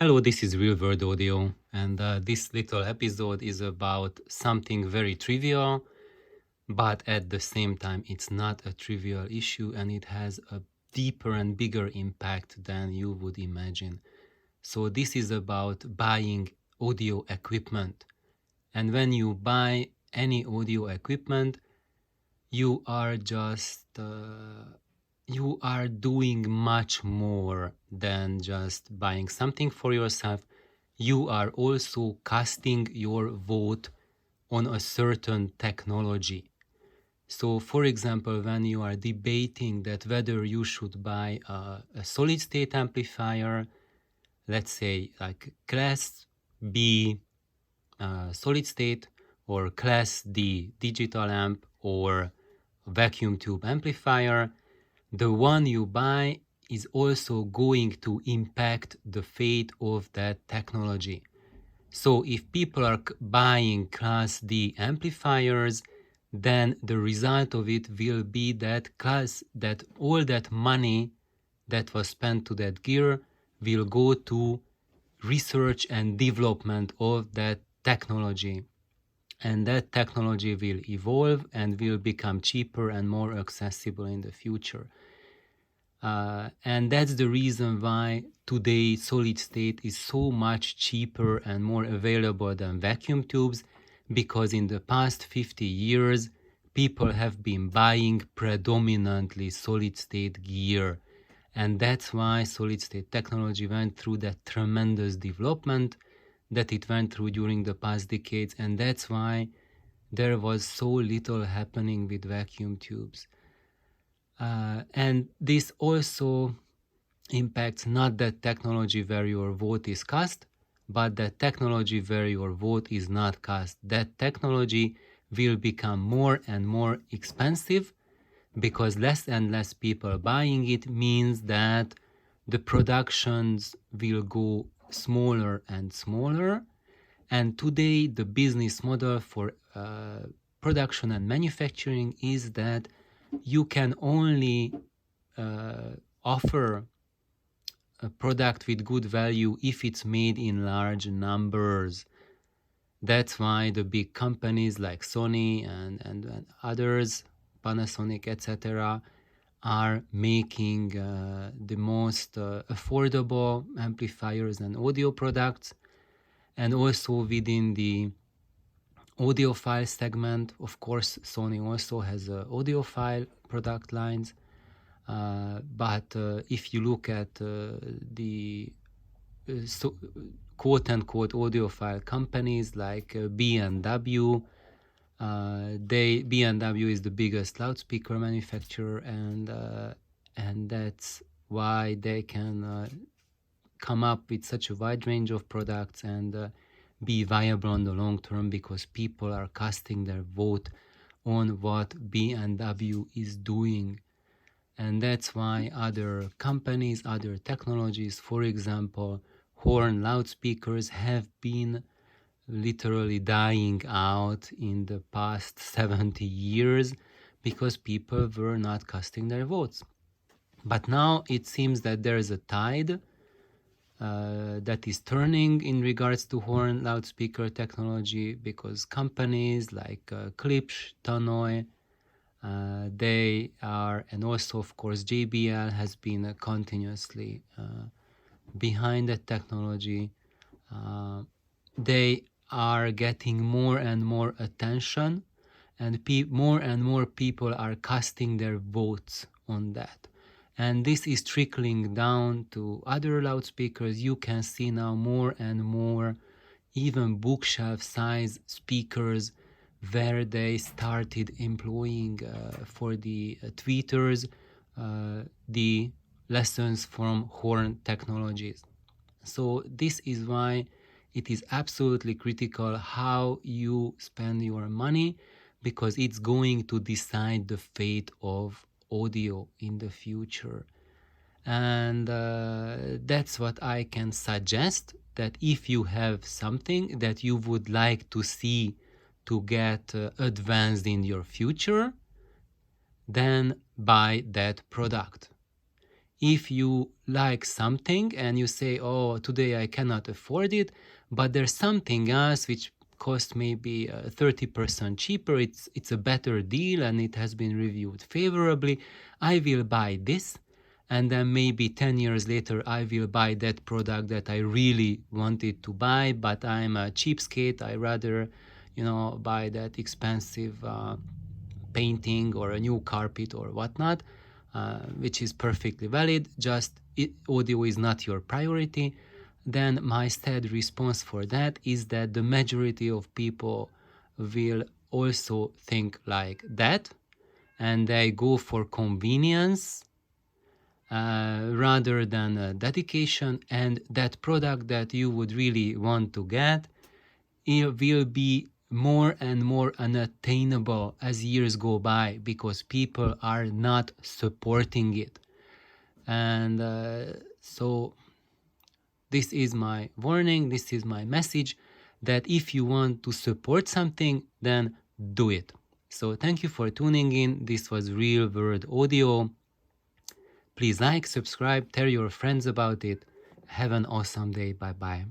Hello, this is Real World Audio, and this little episode is about something very trivial, but at the same time, it's not a trivial issue and it has a deeper and bigger impact than you would imagine. So, this is about buying audio equipment. And when you buy any audio equipment, you are just you are doing much more than just buying something for yourself. You are also casting your vote on a certain technology. So, for example, when you are debating that whether you should buy a solid state amplifier, let's say like class B solid state, or class D digital amp, or vacuum tube amplifier, the one you buy is also going to impact the fate of that technology. So if people are buying class D amplifiers, then the result of it will be that all that money that was spent to that gear will go to research and development of that technology. And that technology will evolve and will become cheaper and more accessible in the future. And that's the reason why today solid state is so much cheaper and more available than vacuum tubes, because in the past 50 years, people have been buying predominantly solid state gear. And that's why solid state technology went through that tremendous development that it went through during the past decades. And that's why there was so little happening with vacuum tubes. And this also impacts not that technology where your vote is cast, but that technology where your vote is not cast. That technology will become more and more expensive because less and less people buying it means that the productions will go smaller and smaller. And today, the business model for production and manufacturing is that you can only offer a product with good value if it's made in large numbers. That's why the big companies like Sony and others, Panasonic, etc., are making the most affordable amplifiers and audio products. And also within the audiophile segment, of course, Sony also has audiophile product lines. But if you look at the quote-unquote audiophile companies like B&W, B&W is the biggest loudspeaker manufacturer, and that's why they can come up with such a wide range of products and be viable on the long term, because people are casting their vote on what B&W is doing. And that's why other companies, other technologies, for example, horn loudspeakers, have been literally dying out in the past 70 years because people were not casting their votes. But now it seems that there is a tide that is turning in regards to horn loudspeaker technology, because companies like Klipsch, Tannoy, they are, and also of course JBL has been continuously behind that technology. They are getting more and more attention, and more and more people are casting their votes on that. And this is trickling down to other loudspeakers. You can see now more and more even bookshelf size speakers where they started employing for the tweeters the lessons from horn technologies. So this is why it is absolutely critical how you spend your money, because it's going to decide the fate of audio in the future. And that's what I can suggest, that if you have something that you would like to see to get advanced in your future, then buy that product. If you like something and you say, oh, today I cannot afford it, but there's something else which costs maybe 30% cheaper, it's a better deal and it has been reviewed favorably, I will buy this. And then maybe 10 years later, I will buy that product that I really wanted to buy, but I'm a cheapskate. I rather, buy that expensive painting or a new carpet or whatnot, which is perfectly valid. Just audio is not your priority. Then my steady response for that is that the majority of people will also think like that, and they go for convenience rather than dedication, and that product that you would really want to get, it will be more and more unattainable as years go by because people are not supporting it. And so this is my warning, this is my message, that if you want to support something, then do it. So thank you for tuning in. This was Real World Audio. Please like, subscribe, tell your friends about it. Have an awesome day. Bye bye.